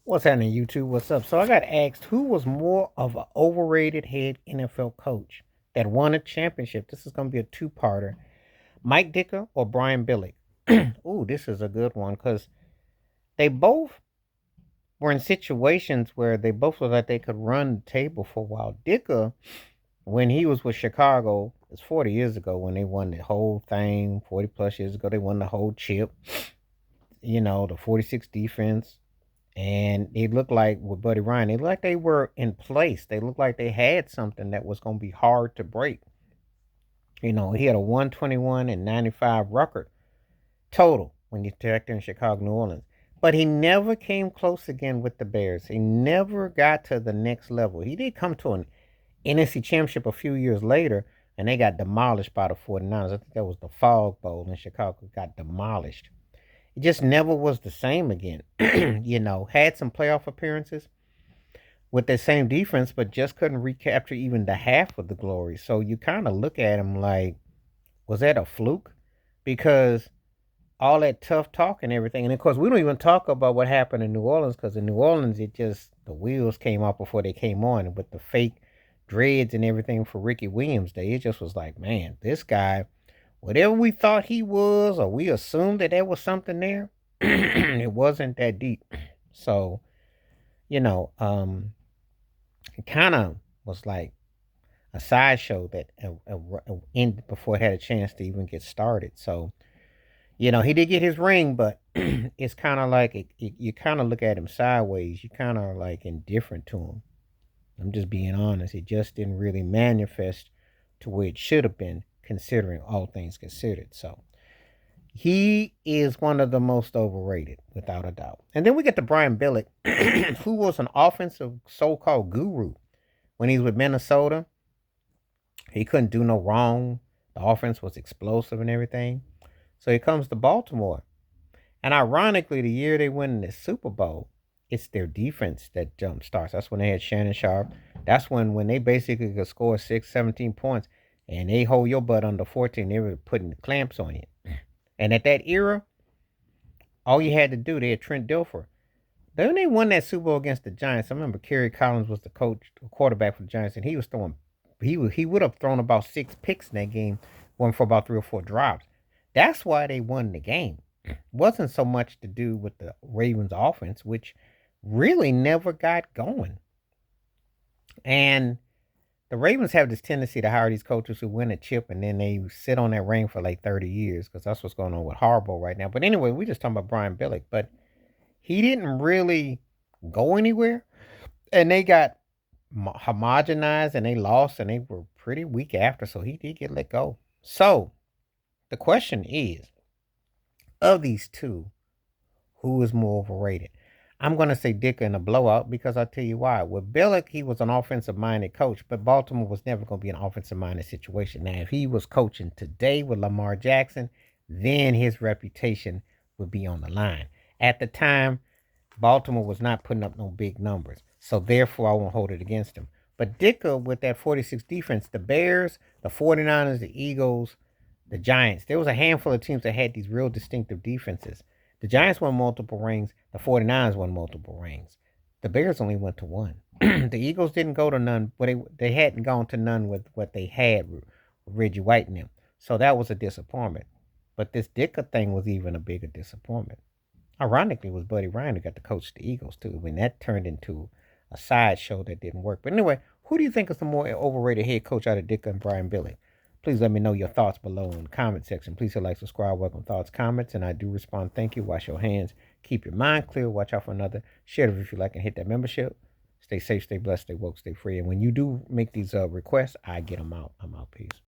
What's happening, YouTube? What's up? So I got asked who was more of an overrated head NFL coach that won a championship. This is going to be a two-parter. Mike Ditka or Brian Billick? Ooh, this is a good one because they both were in situations where they both looked like they could run the table for a while. Ditka, when he was with Chicago, it's 40 years ago when they won the whole thing. 40 plus years ago, they won the whole chip. The 46 defense. And they looked like with Buddy Ryan, they looked like they were in place. They looked like they had something that was going to be hard to break. He had a 121 and 95 record total when you factor in Chicago, New Orleans. But he never came close again with the Bears. He never got to the next level. He did come to an NFC championship a few years later, and they got demolished by the 49ers. I think that was the Fog Bowl in Chicago, got demolished. It just never was the same again. Had some playoff appearances with that same defense, but just couldn't recapture even the half of the glory. So you kind of look at him like, was that a fluke? Because all that tough talk and everything. And of course, we don't even talk about what happened in New Orleans because in New Orleans, the wheels came off before they came on with the fake dreads and everything for Ricky Williams Day. It just was like, man, this guy, whatever we thought he was, or we assumed that there was something there, it wasn't that deep. So, it kind of was like a sideshow that ended before it had a chance to even get started. So, he did get his ring, but it's kind of like you kind of look at him sideways. You kind of like indifferent to him. I'm just being honest. It just didn't really manifest to where it should have been, considering all things considered. So he is one of the most overrated, without a doubt. And then we get to Brian Billick, who was an offensive so-called guru when he was with Minnesota. He couldn't do no wrong. The offense was explosive and everything. So he comes to Baltimore. And ironically, the year they win the Super Bowl, it's their defense that jump starts. That's when they had Shannon Sharp. That's when they basically could score 17 points and they hold your butt under 14. They were putting clamps on you. And at that era, all you had to do, they had Trent Dilfer. Then they won that Super Bowl against the Giants. I remember Kerry Collins was the quarterback for the Giants, and he was throwing, he would have thrown about 6 picks in that game, one for about 3 or 4 drops. That's why they won the game. It wasn't so much to do with the Ravens offense, which really never got going. And the Ravens have this tendency to hire these coaches who win a chip and then they sit on that ring for like 30 years because that's what's going on with Harbaugh right now. But anyway, we just talking about Brian Billick, but he didn't really go anywhere. And they got homogenized and they lost and they were pretty weak after. So he did get let go. So the question is, of these two, who is more overrated? I'm going to say Ditka in a blowout because I'll tell you why. With Billick, he was an offensive-minded coach, but Baltimore was never going to be an offensive-minded situation. Now, if he was coaching today with Lamar Jackson, then his reputation would be on the line. At the time, Baltimore was not putting up no big numbers, so therefore I won't hold it against him. But Ditka, with that 46 defense, the Bears, the 49ers, the Eagles, the Giants, there was a handful of teams that had these real distinctive defenses. The Giants won multiple rings. The 49ers won multiple rings. The Bears only went to one. The Eagles didn't go to none. Well, they hadn't gone to none with what they had with Reggie White in them. So that was a disappointment. But this Ditka thing was even a bigger disappointment. Ironically, it was Buddy Ryan who got to coach the Eagles, too. When that turned into a sideshow that didn't work. But anyway, who do you think is the more overrated head coach out of Ditka and Brian Billick? Please let me know your thoughts below in the comment section. Please hit like, subscribe, welcome thoughts, comments, and I do respond. Thank you. Wash your hands. Keep your mind clear. Watch out for another. Share it if you like and hit that membership. Stay safe, stay blessed, stay woke, stay free. And when you do make these requests, I get them out. I'm out. Peace.